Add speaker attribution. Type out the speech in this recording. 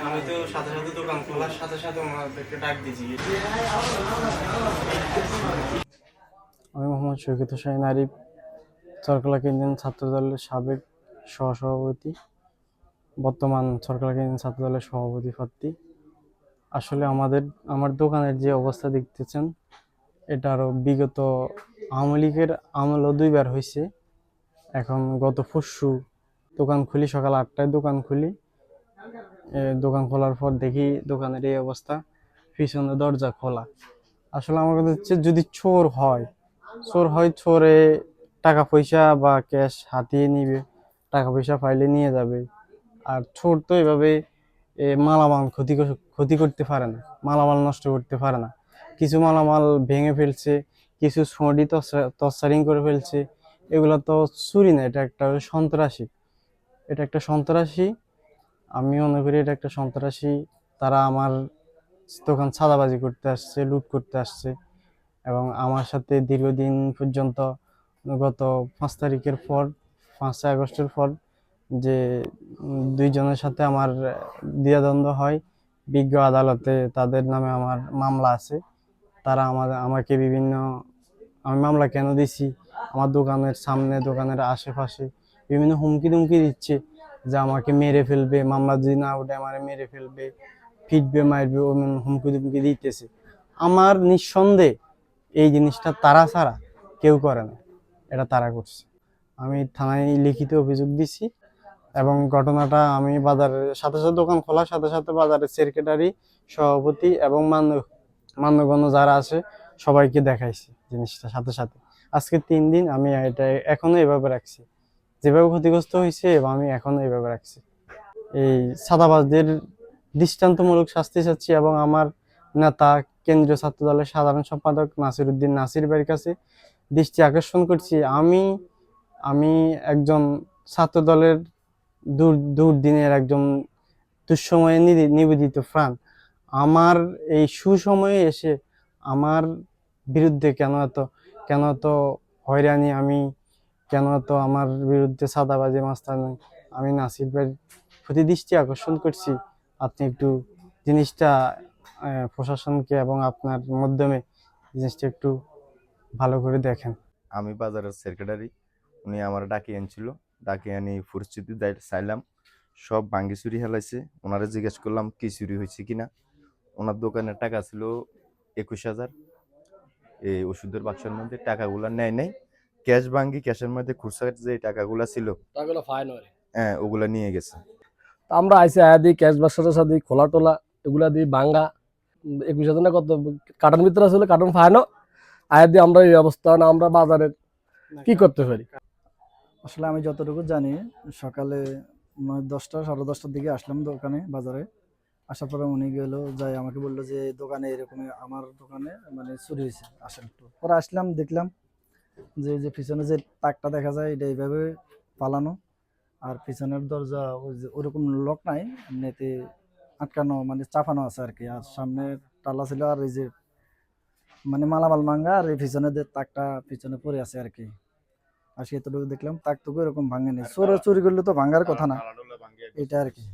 Speaker 1: আমি তো সাথে সাথে দোকান খোলার সাথে সাথে ওনাদেরকে ডাক দিয়েছি।
Speaker 2: আমি মোহাম্মদ শৌকত হোসেন আরিফ, চরকলা কেন্দ্রীয় ছাত্রদলের সাবেক সহসভাপতি, বর্তমান চরকলা কেন্দ্রীয় ছাত্রদলের সভাপতি প্রার্থী। আসলে আমার দোকানের যে অবস্থা দেখতেছেন, এটা আরও বিগত আওয়ামী লীগের আমলও দুইবার হয়েছে। এখন গত পরশু দোকান খুলি, সকাল 8টায় দোকান খুলি। দোকান খোলার পর দেখি দোকানের এই অবস্থা, পিছনে দরজা খোলা। আসলে আমার কথা হচ্ছে, যদি চোর হয় চোরে টাকা পয়সা বা ক্যাশ হাতিয়ে নিবে, টাকা পয়সা ফাইলে নিয়ে যাবে। আর চোর তো এভাবে মালামাল ক্ষতি করতে পারে না, মালামাল নষ্ট করতে পারে না। কিছু মালামাল ভেঙে ফেলছে, কিছু ছড়ি তছারিং করে ফেলছে। এগুলো তো চুরি না, এটা একটা সন্ত্রাসী। আমি মনে করি এটা একটা সন্ত্রাসী। তারা আমার দোকান ছাদাবাজি করতে আসছে, লুট করতে আসছে। এবং আমার সাথে দীর্ঘদিন পর্যন্ত, গত 5 আগস্টের পর যে দুইজনের সাথে আমার দ্বিধাদ্বন্দ্ব হয়, বিজ্ঞ আদালতে তাদের নামে আমার মামলা আছে। তারা আমাকে আমি মামলা কেন দিছি, আমার দোকানের সামনে, দোকানের আশেপাশে বিভিন্ন হুমকি দুমকি দিচ্ছে যে আমাকে মেরে ফেলবে, মামলা যদি না উঠে আমার মেরে ফেলবে, পিটবে, মারবে, হুমকি দুমকি দিতেছে। আমার নিঃসন্দেহে এই জিনিসটা তারা ছাড়া কেউ করে না, এটা তারা করছে। আমি থানায় লিখিত অভিযোগ দিছি এবং ঘটনাটা আমি বাজারের সাথে সাথে, দোকান খোলার সাথে সাথে বাজারের সেক্রেটারি, সভাপতি এবং মান্যগণ্য যারা আছে সবাইকে দেখাইছি জিনিসটা সাথে সাথে। আজকে 3 দিন আমি এটা এখনো এভাবে রাখছি, যেভাবে ক্ষতিগ্রস্ত হয়েছে এবং আমি এখনো এভাবে রাখছি। এই সাদাবাজদের দৃষ্টান্তমূলক শাস্তি চাচ্ছি এবং আমার নেতা, কেন্দ্রীয় ছাত্র দলের সাধারণ সম্পাদক নাসিরউদ্দিন নাসির ভাইয়ের কাছে দৃষ্টি আকর্ষণ করছি। আমি একজন ছাত্র দলের দুর্দিনের একজন দুঃসময়ে নিবেদিত প্রাণ। আমার এই সুসময়ে এসে আমার বিরুদ্ধে কেন এত হয়রানি, কেন এত আমার বিরুদ্ধে সাদাবাজি মাস্তানি। আমি নাসির ভাইয়ের প্রতি দৃষ্টি আকর্ষণ করছি, আপনি একটু জিনিসটা প্রশাসনকে এবং আপনার মাধ্যমে জিনিসটা একটু ভালো করে দেখেন।
Speaker 3: আমি বাজারের সেক্রেটারি, উনি আমার ডাকিয়ে আনছিল, ডাকিয়ে আনি পরিস্থিতি চাইলাম, সব ভাঙ্গি চুরি হেলাইছে। ওনারা জিজ্ঞেস করলাম কি চুরি হয়েছে কিনা। ওনার দোকানের টাকা ছিল 21,000, এই ওষুধের বাক্সের মধ্যে টাকাগুলো নেয় নাই। ক্যাশ ভাঙ্গি, ক্যাশের মধ্যে খুচরা যে টাকাগুলো ছিল, হ্যাঁ, ওগুলা নিয়ে গেছে।
Speaker 4: আমরা আইসি আয়া দিই, ক্যাশ বাক্সের সাথে খোলা টোলা এগুলা দিই ভাঙ্গা। 21,000 না কত কার্টন ভিতরে আসলে কার্টন ফায়ানো আয়া দিয়ে আমরা এই অবস্থা না, আমরা বাজারের কি করতে পারি।
Speaker 5: আসলে আমি যতটুকু জানি, সকালে 10টা 10:30টার দিকে আসলাম দোকানে, বাজারে আসার পরে উনি যাই আমাকে বললো যে দোকানে এরকম, আমার দোকানে মানে চুরি হয়েছে, আসেন একটু। পরে আসলাম, দেখলাম যে পিছনে যে তাকটা দেখা যায় এটা এইভাবে পালানো, আর পিছনের দরজা ওরকম লক নাই, এমনিতে আটকানো, মানে চাপানো আছে আর কি। আর সামনে তালা ছিল, আর এই যে মানে মালামাল ভাঙ্গা, আর এই পিছনে তাকটা পিছনে পড়ে আছে আর কি। আর সেতটুকু দেখলাম, তাক তো এরকম ভাঙেনি। চুরি করলে তো ভাঙার কথা না, এটা আর কি।